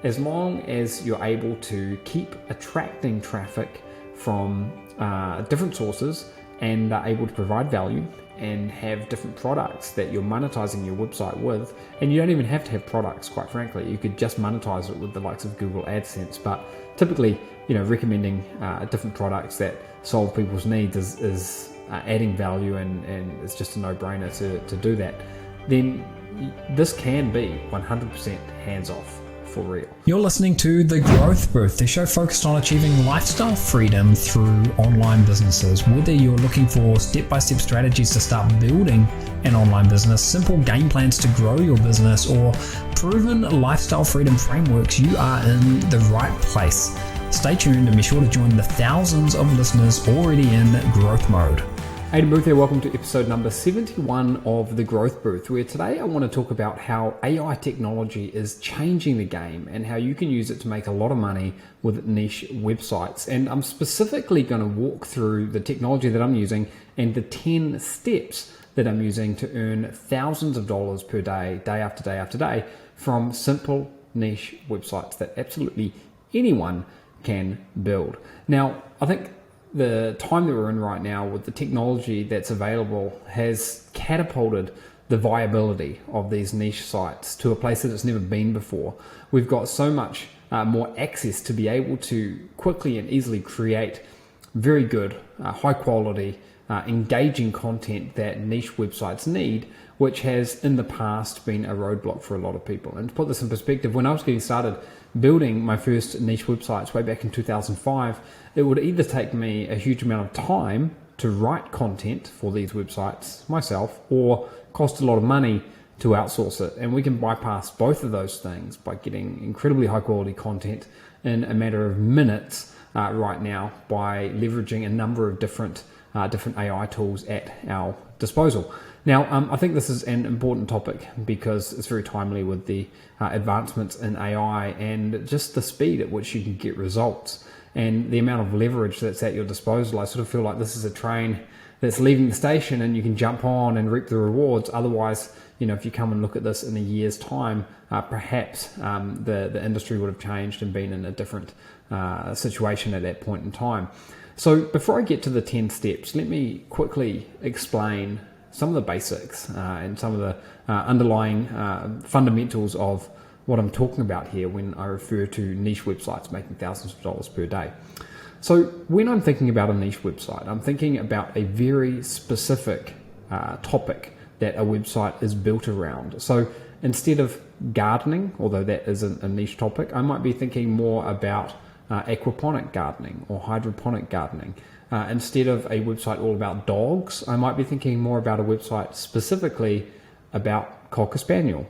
as long as you're able to keep attracting traffic from different sources and are able to provide value and have different products that you're monetizing your website with. And you don't even have to have products, quite frankly. You could just monetize it with the likes of Google AdSense, but typically, recommending different products that solve people's needs is adding value, and it's just a no-brainer to do that. Then this can be 100% hands-off. For real. You're listening to The Growth Booth, the show focused on achieving lifestyle freedom through online businesses. Whether you're looking for step-by-step strategies to start building an online business, simple game plans to grow your business, or proven lifestyle freedom frameworks, you are in the right place. Stay tuned and be sure to join the thousands of listeners already in growth mode. Aidan Booth here, welcome to episode number 71 of The Growth Booth, where today I want to talk about how AI technology is changing the game and how you can use it to make a lot of money with niche websites. And I'm specifically going to walk through the technology that I'm using and the 10 steps that I'm using to earn thousands of dollars per day, day after day after day, from simple niche websites that absolutely anyone can build. Now, I think the time that we're in right now with the technology that's available has catapulted the viability of these niche sites to a place that it's never been before. We've got so much more access to be able to quickly and easily create very good, high quality, engaging content that niche websites need, which has in the past been a roadblock for a lot of people. And to put this in perspective, when I was getting started building my first niche websites way back in 2005, it would either take me a huge amount of time to write content for these websites myself, or cost a lot of money to outsource it. And we can bypass both of those things by getting incredibly high quality content in a matter of minutes right now by leveraging a number of different AI tools at our disposal. Now, I think this is an important topic because it's very timely with the advancements in AI and just the speed at which you can get results and the amount of leverage that's at your disposal. I sort of feel like this is a train that's leaving the station and you can jump on and reap the rewards. Otherwise, if you come and look at this in a year's time, perhaps the industry would have changed and been in a different situation at that point in time. So before I get to the 10 steps, let me quickly explain some of the basics and some of the underlying fundamentals of what I'm talking about here when I refer to niche websites making thousands of dollars per day. So when I'm thinking about a niche website, I'm thinking about a very specific topic that a website is built around. So instead of gardening, although that is a niche topic, I might be thinking more about aquaponic gardening or hydroponic gardening. Instead of a website all about dogs, I might be thinking more about a website specifically about Cocker Spaniel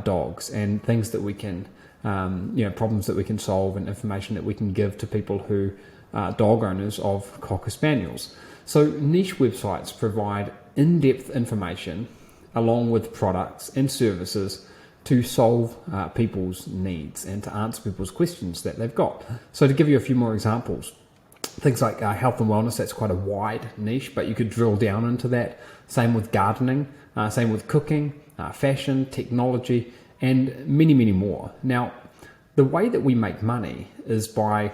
dogs and things that we can, problems that we can solve and information that we can give to people who are dog owners of Cocker Spaniels. So niche websites provide in-depth information along with products and services to solve people's needs and to answer people's questions that they've got. So to give you a few more examples, things like health and wellness, that's quite a wide niche, but you could drill down into that. Same with gardening, same with cooking, fashion, technology, and many, many more. Now, the way that we make money is by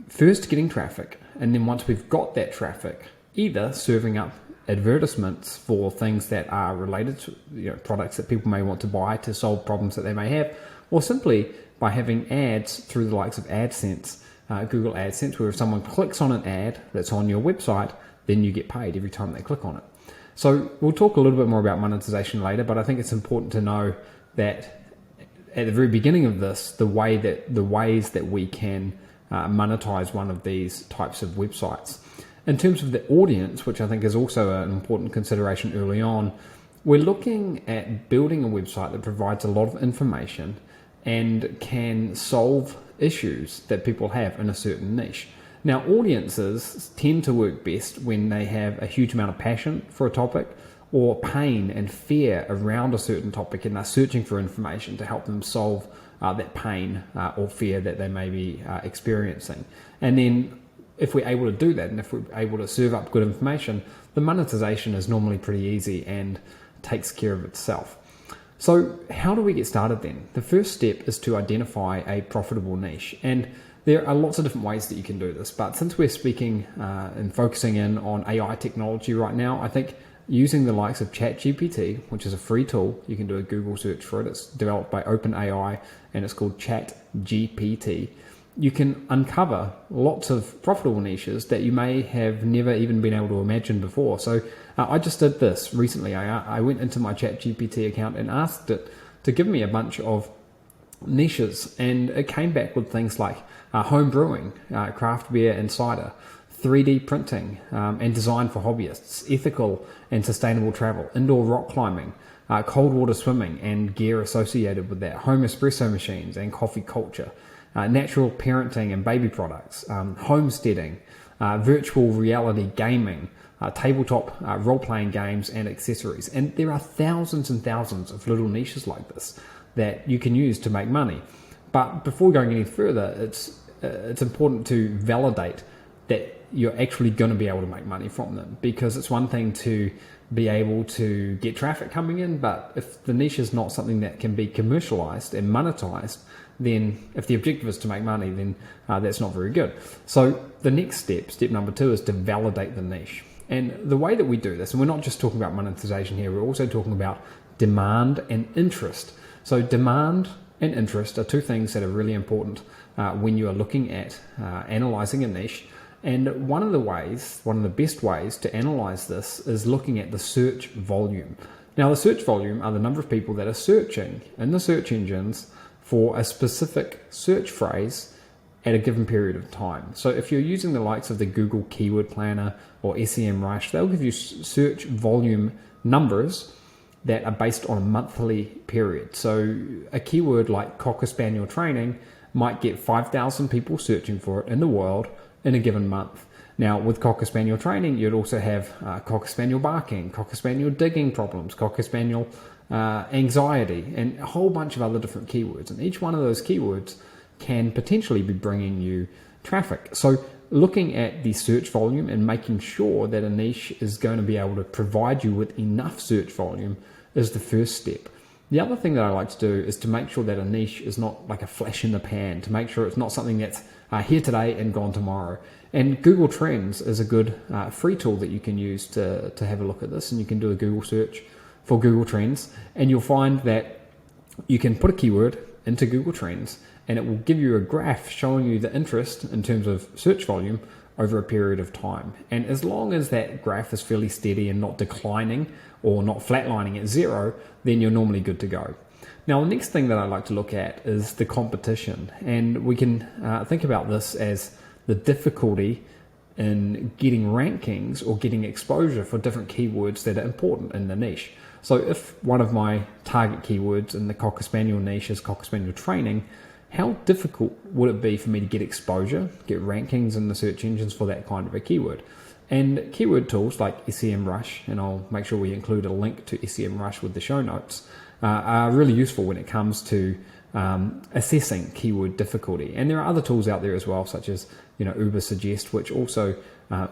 first getting traffic, and then once we've got that traffic, either serving up advertisements for things that are related to products that people may want to buy to solve problems that they may have, or simply by having ads through the likes of AdSense, Google AdSense, where if someone clicks on an ad that's on your website, then you get paid every time they click on it. So we'll talk a little bit more about monetization later, but I think it's important to know that at the very beginning of this, the ways that we can monetize one of these types of websites. In terms of the audience, which I think is also an important consideration early on, we're looking at building a website that provides a lot of information and can solve issues that people have in a certain niche. Now, audiences tend to work best when they have a huge amount of passion for a topic or pain and fear around a certain topic, and they're searching for information to help them solve that pain or fear that they may be experiencing. And then if we're able to do that, and if we're able to serve up good information, the monetization is normally pretty easy and takes care of itself. So how do we get started then? The first step is to identify a profitable niche. And there are lots of different ways that you can do this. But since we're speaking and focusing in on AI technology right now, I think using the likes of ChatGPT, which is a free tool, you can do a Google search for it. It's developed by OpenAI and it's called ChatGPT. You can uncover lots of profitable niches that you may have never even been able to imagine before. So I just did this recently. I went into my ChatGPT account and asked it to give me a bunch of niches, and it came back with things like home brewing, craft beer and cider, 3D printing and design for hobbyists, ethical and sustainable travel, indoor rock climbing, cold water swimming and gear associated with that, home espresso machines and coffee culture, natural parenting and baby products, homesteading, virtual reality gaming, tabletop role-playing games and accessories. And there are thousands and thousands of little niches like this that you can use to make money. But before going any further, it's important to validate that you're actually going to be able to make money from them, because it's one thing to be able to get traffic coming in, but if the niche is not something that can be commercialized and monetized, then if the objective is to make money, then that's not very good. So the next step number 2, is to validate the niche. And the way that we do this, and we're not just talking about monetization here, we're also talking about demand and interest. So demand and interest are two things that are really important when you are looking at analyzing a niche. And one of the best ways to analyze this is looking at the search volume. Now, the search volume are the number of people that are searching in the search engines for a specific search phrase at a given period of time. So if you're using the likes of the Google Keyword Planner or SEMrush, they'll give you search volume numbers that are based on a monthly period. So a keyword like Cocker Spaniel training might get 5,000 people searching for it in the world in a given month. Now, with Cocker Spaniel training, you'd also have Cocker Spaniel barking, Cocker Spaniel digging problems, Cocker Spaniel anxiety, and a whole bunch of other different keywords. And each one of those keywords can potentially be bringing you traffic. So looking at the search volume and making sure that a niche is going to be able to provide you with enough search volume is the first step. The other thing that I like to do is to make sure that a niche is not like a flash in the pan, to make sure it's not something that's here today and gone tomorrow. And Google Trends is a good free tool that you can use to have a look at this. And you can do a Google search for Google Trends, and you'll find that you can put a keyword into Google Trends and it will give you a graph showing you the interest in terms of search volume over a period of time. And as long as that graph is fairly steady and not declining or not flatlining at 0, then you're normally good to go. Now, the next thing that I like to look at is the competition. And we can think about this as the difficulty in getting rankings or getting exposure for different keywords that are important in the niche. So if one of my target keywords in the Cocker Spaniel niche is Cocker Spaniel training, how difficult would it be for me to get exposure, get rankings in the search engines for that kind of a keyword? And keyword tools like SEMrush, and I'll make sure we include a link to SEMrush with the show notes, are really useful when it comes to assessing keyword difficulty. And there are other tools out there as well, such as Ubersuggest, which also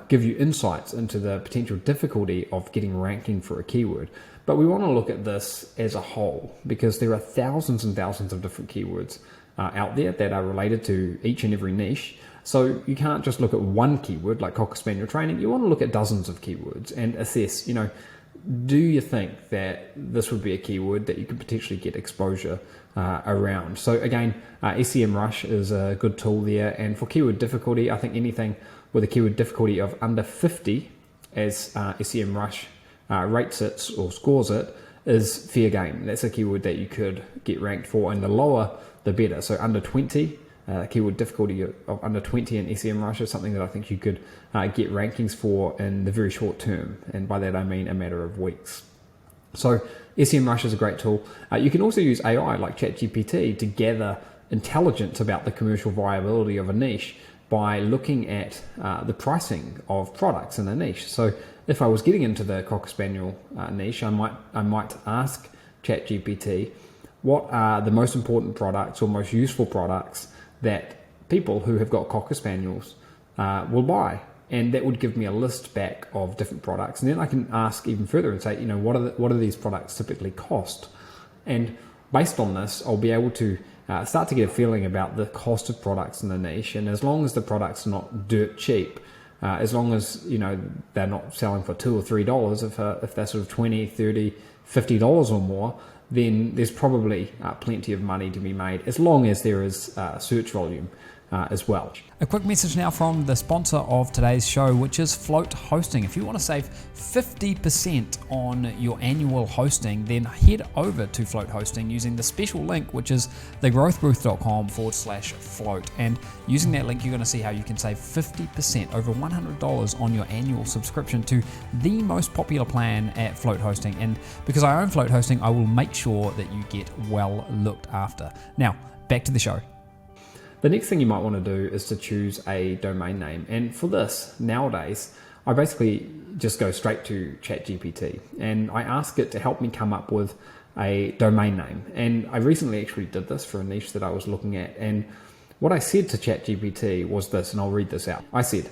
give you insights into the potential difficulty of getting ranking for a keyword. But we want to look at this as a whole, because there are thousands and thousands of different keywords out there that are related to each and every niche. So you can't just look at one keyword like Cocker Spaniel training. You want to look at dozens of keywords and assess, do you think that this would be a keyword that you could potentially get exposure around? So again, SEMrush is a good tool there. And for keyword difficulty, I think anything with a keyword difficulty of under 50, as SEMrush rates it or scores it, is fair game. That's a keyword that you could get ranked for, and the lower the better. So under 20, keyword difficulty of under 20 in SEMrush is something that I think you could get rankings for in the very short term. And by that I mean a matter of weeks. So SEMrush is a great tool. You can also use AI like ChatGPT to gather intelligence about the commercial viability of a niche by looking at the pricing of products in a niche. So if I was getting into the Cocker Spaniel niche, I might ask ChatGPT, what are the most important products or most useful products that people who have got Cocker Spaniels will buy? And that would give me a list back of different products. And then I can ask even further and say, what do these products typically cost? And based on this, I'll be able to start to get a feeling about the cost of products in the niche. And as long as the product's not dirt cheap, as long as they're not selling for $2 or $3, if they're sort of $20, $30, $50 or more, then there's probably plenty of money to be made, as long as there is search volume as well. A quick message now from the sponsor of today's show, which is Float Hosting. If you want to save 50% on your annual hosting, then head over to Float Hosting using the special link, which is thegrowthbooth.com/float. And using that link, you're going to see how you can save 50%, over $100 on your annual subscription to the most popular plan at Float Hosting. And because I own Float Hosting, I will make sure that you get well looked after. Now, back to the show. The next thing you might want to do is to choose a domain name. And for this, nowadays, I basically just go straight to ChatGPT and I ask it to help me come up with a domain name. And I recently actually did this for a niche that I was looking at. And what I said to ChatGPT was this, and I'll read this out. I said,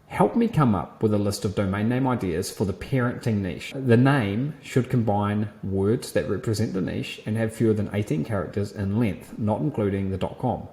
help me come up with a list of domain name ideas for the parenting niche. The name should combine words that represent the niche and have fewer than 18 characters in length, not including the .com.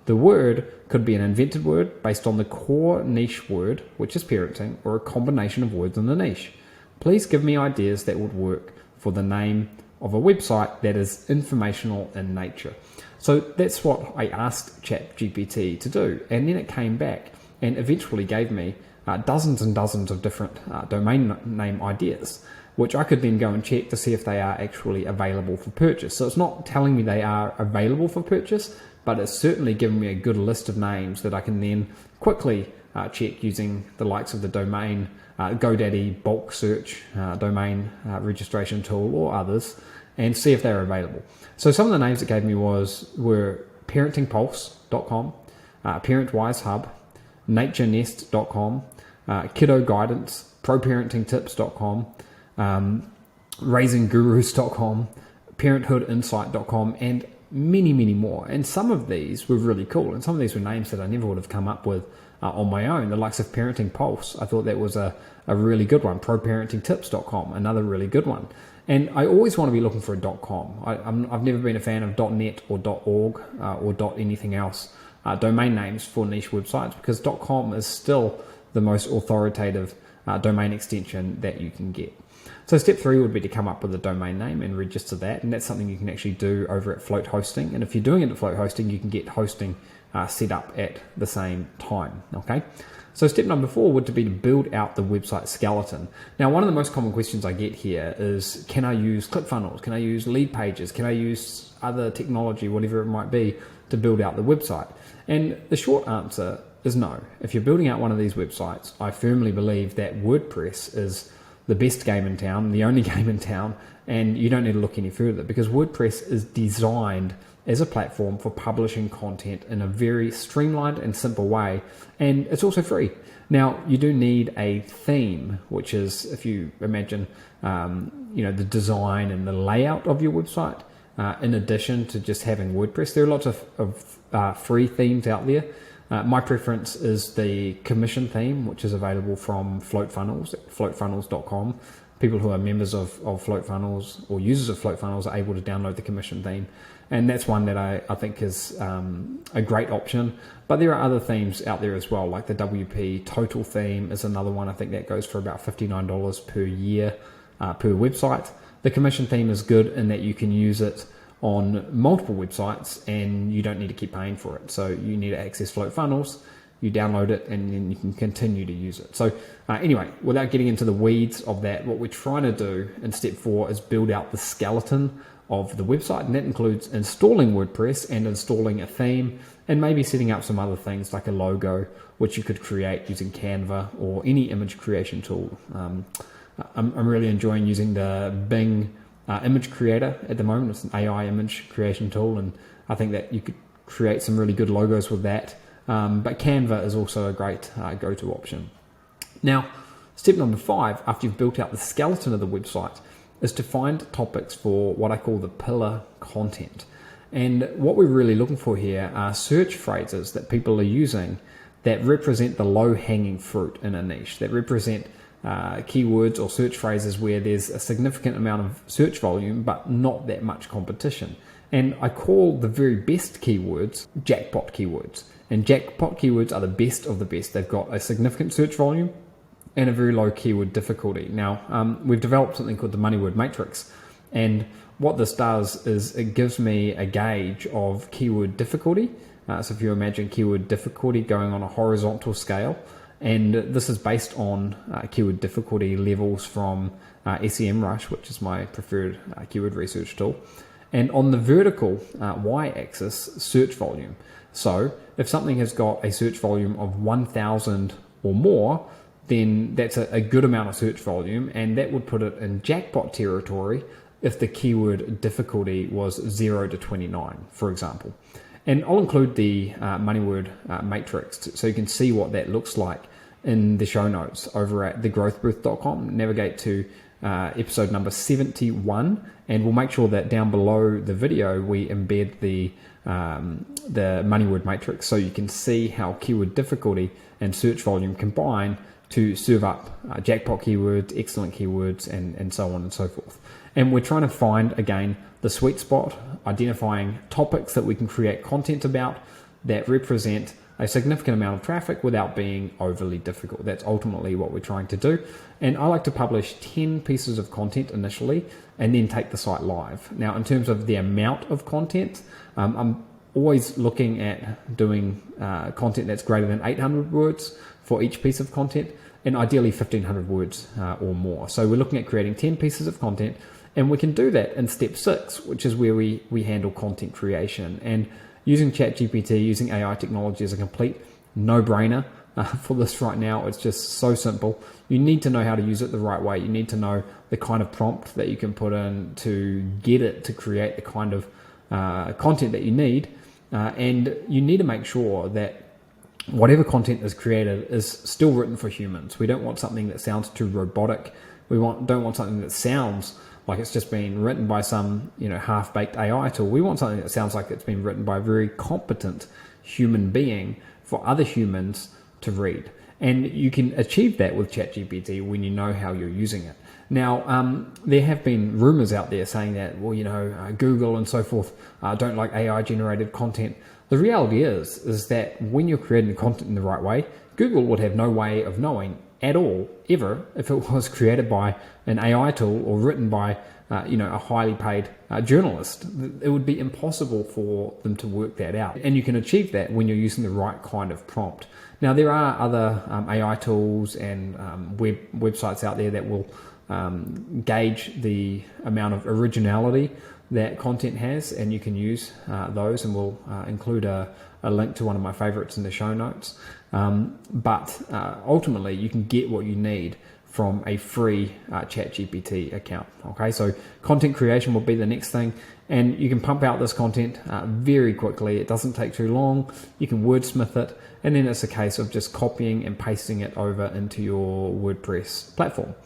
The word could be an invented word based on the core niche word, which is parenting, or a combination of words in the niche. Please give me ideas that would work for the name of a website that is informational in nature. So that's what I asked ChatGPT to do, and then it came back and eventually gave me dozens and dozens of different domain name ideas, which I could then go and check to see if they are actually available for purchase. So it's not telling me they are available for purchase, but it's certainly given me a good list of names that I can then quickly check using the likes of the domain GoDaddy bulk search domain registration tool or others, and see if they're available. So some of the names it gave me were parentingpulse.com, parentwisehub, naturenest.com, kiddo guidance, proparentingtips.com, raisinggurus.com, parenthoodinsight.com, and many more. And some of these were really cool, and some of these were names that I never would have come up with on my own. The likes of Parenting Pulse, I thought that was a really good one. proparentingtips.com, another really good one. And I always want to be looking for a .com. I've never been a fan of .net or .org or .anything else domain names for niche websites, because .com is still the most authoritative domain extension that you can get. So step 3 would be to come up with a domain name and register that, and that's something you can actually do over at Float Hosting. And if you're doing it at Float Hosting, you can get hosting set up at the same time. Okay. So step number 4 would be to build out the website skeleton. Now, one of the most common questions I get here is, can I use ClickFunnels? Can I use lead pages? Can I use other technology, whatever it might be, to build out the website? And the short answer is no. If you're building out one of these websites, I firmly believe that WordPress is the best game in town, the only game in town, and you don't need to look any further, because WordPress is designed as a platform for publishing content in a very streamlined and simple way, and it's also free. Now, you do need a theme, which is, if you imagine, the design and the layout of your website, in addition to just having WordPress. There are lots of free themes out there. My preference is the commission theme, which is available from FloatFunnels at floatfunnels.com. People who are members of FloatFunnels or users of FloatFunnels are able to download the commission theme. And that's one that I think is a great option. But there are other themes out there as well, like the WP Total theme is another one. I think that goes for about $59 per year per website. The commission theme is good in that you can use it on multiple websites and you don't need to keep paying for it. So you need to access FloatFunnels, you download it, and then you can continue to use it. So anyway, without getting into the weeds of that, what we're trying to do in step 4 is build out the skeleton of the website, and that includes installing WordPress and installing a theme, and maybe setting up some other things like a logo, which you could create using Canva or any image creation tool. I'm really enjoying using the Bing image creator at the moment. It's an AI image creation tool, and I think that you could create some really good logos with that. But Canva is also a great go-to option. Now, step number 5, after you've built out the skeleton of the website, is to find topics for what I call the pillar content. And what we're really looking for here are search phrases that people are using that represent the low-hanging fruit in a niche, that represent keywords or search phrases where there's a significant amount of search volume but not that much competition. And I call the very best keywords jackpot keywords. And jackpot keywords are the best of the best. They've got a significant search volume and a very low keyword difficulty. Now, we've developed something called the money word matrix. And what this does is it gives me a gauge of keyword difficulty. So if you imagine keyword difficulty going on a horizontal scale, and this is based on keyword difficulty levels from SEMrush, which is my preferred keyword research tool. And on the vertical y-axis, search volume. So if something has got a search volume of 1,000 or more, then that's a good amount of search volume, and that would put it in jackpot territory if the keyword difficulty was 0 to 29, for example. And I'll include the money word matrix so you can see what that looks like in the show notes over at thegrowthbooth.com. Navigate to episode number 71, and we'll make sure that down below the video we embed the money word matrix so you can see how keyword difficulty and search volume combine to serve up jackpot keywords, excellent keywords, and so on and so forth. And we're trying to find, again, the sweet spot, identifying topics that we can create content about that represent a significant amount of traffic without being overly difficult. That's ultimately what we're trying to do. And I like to publish 10 pieces of content initially and then take the site live. Now, in terms of the amount of content, I'm always looking at doing content that's greater than 800 words for each piece of content, and ideally 1,500 words or more. So we're looking at creating 10 pieces of content, and we can do that in step 6, which is where we handle content creation. And using ChatGPT, using AI technology is a complete no-brainer for this right now. It's just so simple. You need to know how to use it the right way. You need to know the kind of prompt that you can put in to get it to create the kind of content that you need. And you need to make sure that whatever content is created is still written for humans. We don't want something that sounds too robotic. We don't want something that sounds like it's just been written by some half-baked AI tool. We want something that sounds like it's been written by a very competent human being for other humans to read. And you can achieve that with ChatGPT when you know how you're using it. Now, there have been rumors out there saying that, Google and so forth don't like AI-generated content. The reality is that when you're creating content in the right way, Google would have no way of knowing at all, ever, if it was created by an AI tool or written by a highly paid journalist. It would be impossible for them to work that out. And you can achieve that when you're using the right kind of prompt. Now, there are other AI tools and websites out there that will gauge the amount of originality that content has, and you can use those, and we'll include a link to one of my favorites in the show notes. But ultimately, you can get what you need from a free ChatGPT account. Okay, so content creation will be the next thing, and you can pump out this content very quickly. It doesn't take too long. You can wordsmith it, and then it's a case of just copying and pasting it over into your WordPress platform.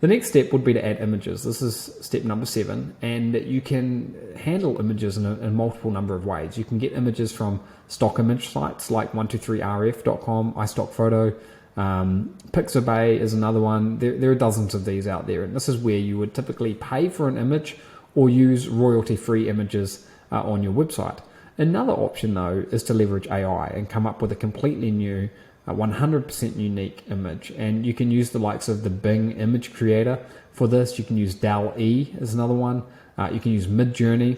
The next step would be to add images. This is step number 7, and you can handle images in a multiple number of ways. You can get images from stock image sites like 123rf.com, iStockPhoto, Pixabay is another one. There are dozens of these out there, and this is where you would typically pay for an image or use royalty-free images on your website. Another option, though, is to leverage AI and come up with a completely new 100% unique image, and you can use the likes of the Bing image creator for this. You can use DALL-E is another one. You can use Midjourney,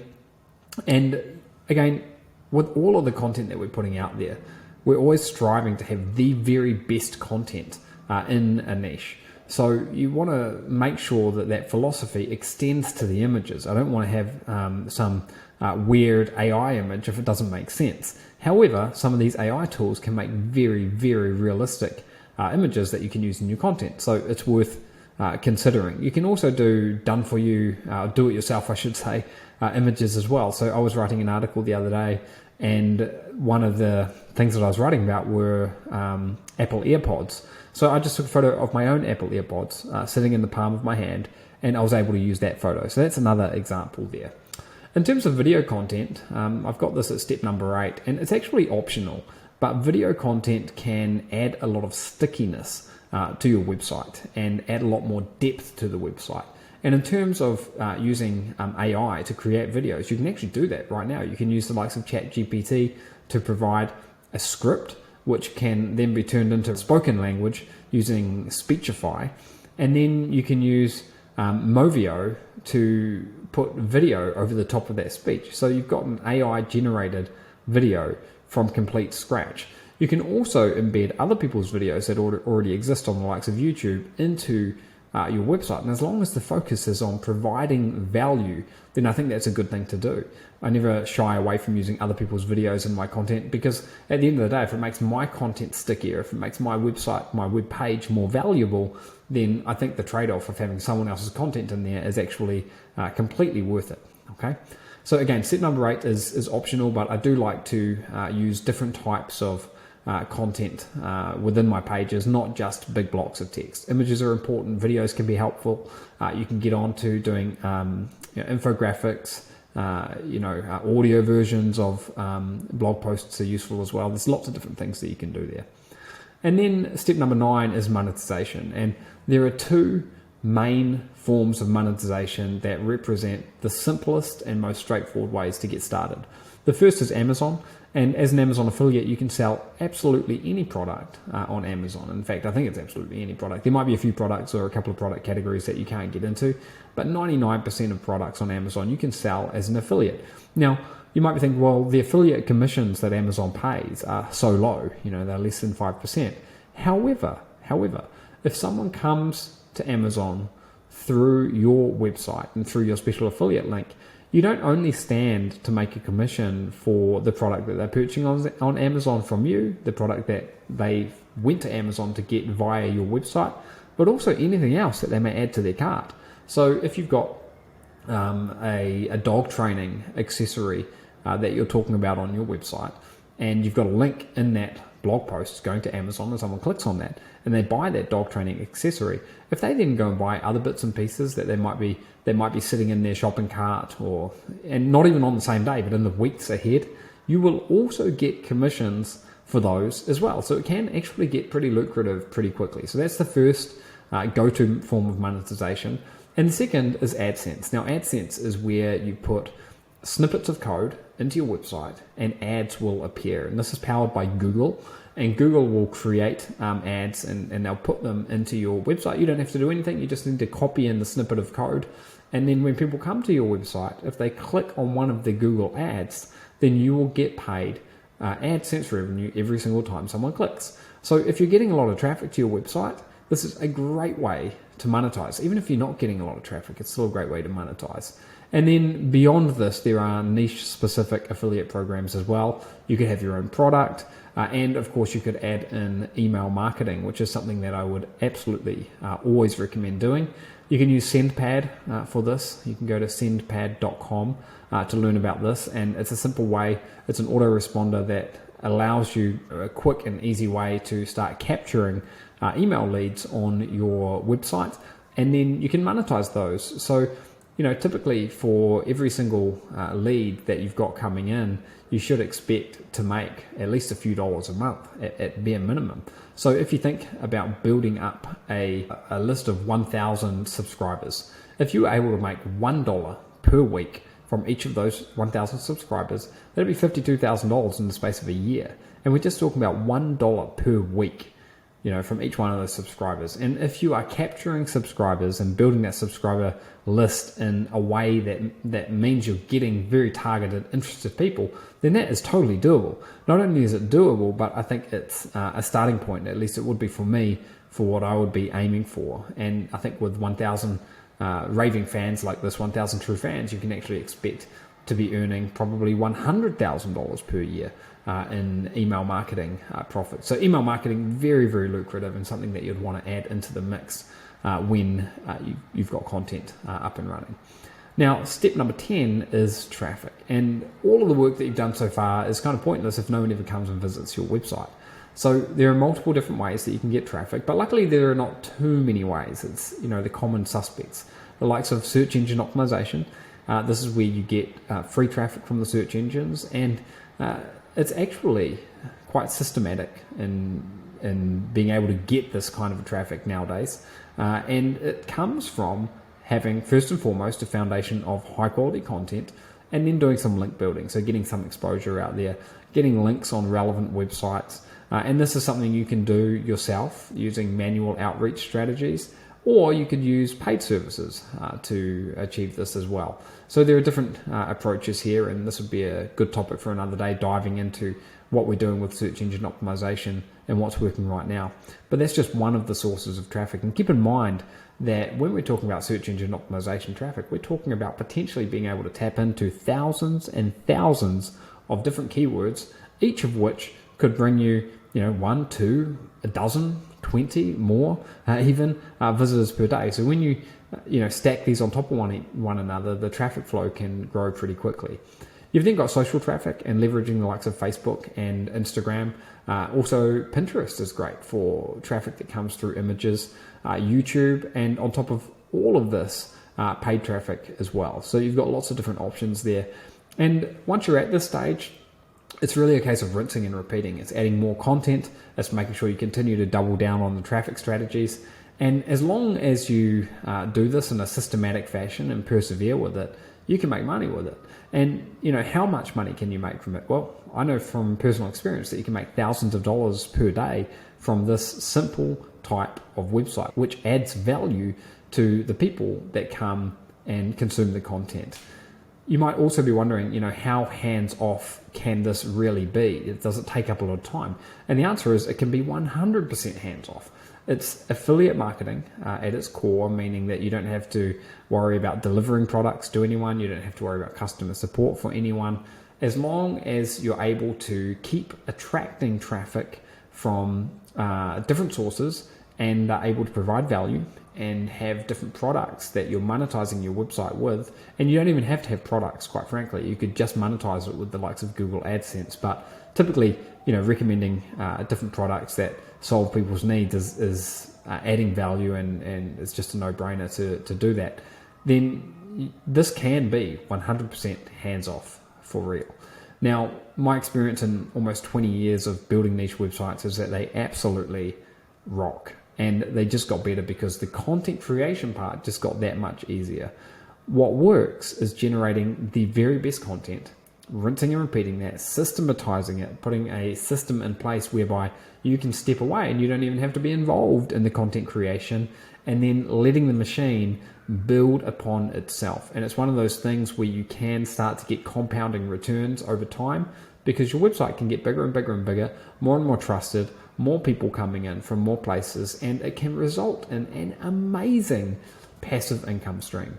and again, with all of the content that we're putting out there, we're always striving to have the very best content in a niche. So you want to make sure that philosophy extends to the images. I don't want to have some weird AI image if it doesn't make sense. However, some of these AI tools can make very, very realistic images that you can use in your content. So it's worth considering. You can also do do-it-yourself, I should say, images as well. So I was writing an article the other day, and one of the things that I was writing about were Apple AirPods. So I just took a photo of my own Apple AirPods sitting in the palm of my hand, and I was able to use that photo. So that's another example there. In terms of video content, I've got this at step number 8, and it's actually optional, but video content can add a lot of stickiness to your website and add a lot more depth to the website. And in terms of using AI to create videos, you can actually do that right now. You can use the likes of ChatGPT to provide a script, which can then be turned into spoken language using Speechify. And then you can use Movio to put video over the top of that speech. So you've got an AI generated video from complete scratch. You can also embed other people's videos that already exist on the likes of YouTube into your website. And as long as the focus is on providing value, then I think that's a good thing to do. I never shy away from using other people's videos in my content, because at the end of the day, if it makes my content stickier, if it makes my website, my web page more valuable, then I think the trade-off of having someone else's content in there is actually completely worth it. Okay. So again, step number 8 is optional, but I do like to use different types of content within my pages, not just big blocks of text. Images are important, videos can be helpful. You can get on to doing infographics, audio versions of blog posts are useful as well. There's lots of different things that you can do there. And then step number 9 is monetization. And there are 2 main forms of monetization that represent the simplest and most straightforward ways to get started. The first is Amazon. And as an Amazon affiliate, you can sell absolutely any product on Amazon. In fact, I think it's absolutely any product. There might be a few products or a couple of product categories that you can't get into, but 99% of products on Amazon you can sell as an affiliate. Now, you might be thinking, well, the affiliate commissions that Amazon pays are so low, they're less than 5%. However, if someone comes to Amazon through your website and through your special affiliate link, you don't only stand to make a commission for the product that they're purchasing on Amazon from you, the product that they went to Amazon to get via your website, but also anything else that they may add to their cart. So if you've got a dog training accessory that you're talking about on your website, and you've got a link in that blog post going to Amazon, and someone clicks on that and they buy that dog training accessory, if they then go and buy other bits and pieces that they might be sitting in their shopping cart, and not even on the same day, but in the weeks ahead, you will also get commissions for those as well. So it can actually get pretty lucrative pretty quickly. So that's the first go-to form of monetization. And the second is AdSense. Now, AdSense is where you put snippets of code into your website and ads will appear. And this is powered by Google. And Google will create ads and they'll put them into your website. You don't have to do anything. You just need to copy in the snippet of code. And then when people come to your website, if they click on one of the Google ads, then you will get paid AdSense revenue every single time someone clicks. So if you're getting a lot of traffic to your website, this is a great way to monetize. Even if you're not getting a lot of traffic, it's still a great way to monetize. And then beyond this, there are niche specific affiliate programs as well. You could have your own product. And of course, you could add in email marketing, which is something that I would absolutely always recommend doing. You can use SendPad for this. You can go to sendpad.com to learn about this. And it's a simple way. It's an autoresponder that allows you a quick and easy way to start capturing email leads on your website. And then you can monetize those. So, typically for every single lead that you've got coming in, you should expect to make at least a few dollars a month at bare minimum. So if you think about building up a list of 1,000 subscribers, if you were able to make $1 per week from each of those 1,000 subscribers, that'd be $52,000 in the space of a year. And we're just talking about $1 per week, from each one of those subscribers. And if you are capturing subscribers and building that subscriber list in a way that means you're getting very targeted, interested people, then that is totally doable. Not only is it doable, but I think it's a starting point, at least it would be for me, for what I would be aiming for. And I think with 1,000 raving fans like this, 1,000 true fans, you can actually expect to be earning probably $100,000 per year in email marketing profits. So email marketing, very, very lucrative, and something that you'd want to add into the mix when you've got content up and running. Now, step number 10 is traffic. And all of the work that you've done so far is kind of pointless if no one ever comes and visits your website. So there are multiple different ways that you can get traffic, but luckily there are not too many ways. It's, the common suspects, the likes of search engine optimization. This is where you get free traffic from the search engines, and it's actually quite systematic in in being able to get this kind of traffic nowadays. And it comes from having, first and foremost, a foundation of high quality content, and then doing some link building. So getting some exposure out there, getting links on relevant websites. And this is something you can do yourself using manual outreach strategies, or you could use paid services to achieve this as well. So there are different approaches here, and this would be a good topic for another day, diving into what we're doing with search engine optimization and what's working right now. But that's just one of the sources of traffic. And keep in mind that when we're talking about search engine optimization traffic, we're talking about potentially being able to tap into thousands and thousands of different keywords, each of which could bring you, 1, 2, a dozen, 20 more even visitors per day. So when you stack these on top of one another, the traffic flow can grow pretty quickly. You've then got social traffic and leveraging the likes of Facebook and Instagram. Also, Pinterest is great for traffic that comes through images, YouTube, and on top of all of this, paid traffic as well. So you've got lots of different options there. And once you're at this stage, it's really a case of rinsing and repeating. It's adding more content. It's making sure you continue to double down on the traffic strategies. And as long as you do this in a systematic fashion and persevere with it, you can make money with it. And how much money can you make from it? Well, I know from personal experience that you can make thousands of dollars per day from this simple type of website, which adds value to the people that come and consume the content. You might also be wondering, how hands-off can this really be? Does it take up a lot of time? And the answer is it can be 100% hands-off. It's affiliate marketing at its core, meaning that you don't have to worry about delivering products to anyone. You don't have to worry about customer support for anyone. As long as you're able to keep attracting traffic from different sources and are able to provide value and have different products that you're monetizing your website with. And you don't even have to have products, quite frankly. You could just monetize it with the likes of Google AdSense. But typically, recommending different products that solve people's needs is adding value, and it's just a no-brainer to do that. Then this can be 100% hands-off for real. Now, my experience in almost 20 years of building niche websites is that they absolutely rock. And they just got better because the content creation part just got that much easier. What works is generating the very best content, rinsing and repeating that, systematizing it, putting a system in place whereby you can step away and you don't even have to be involved in the content creation, and then letting the machine build upon itself. And it's one of those things where you can start to get compounding returns over time, because your website can get bigger and bigger and bigger, more and more trusted, more people coming in from more places, and it can result in an amazing passive income stream.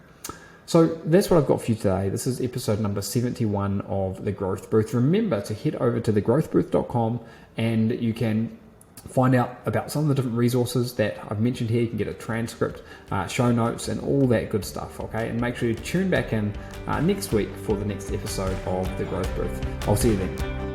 So that's what I've got for you today. This is episode number 71 of The Growth Booth. Remember to head over to thegrowthbooth.com and you can find out about some of the different resources that I've mentioned here. You can get a transcript, show notes, and all that good stuff, okay? And make sure you tune back in next week for the next episode of The Growth Booth. I'll see you then.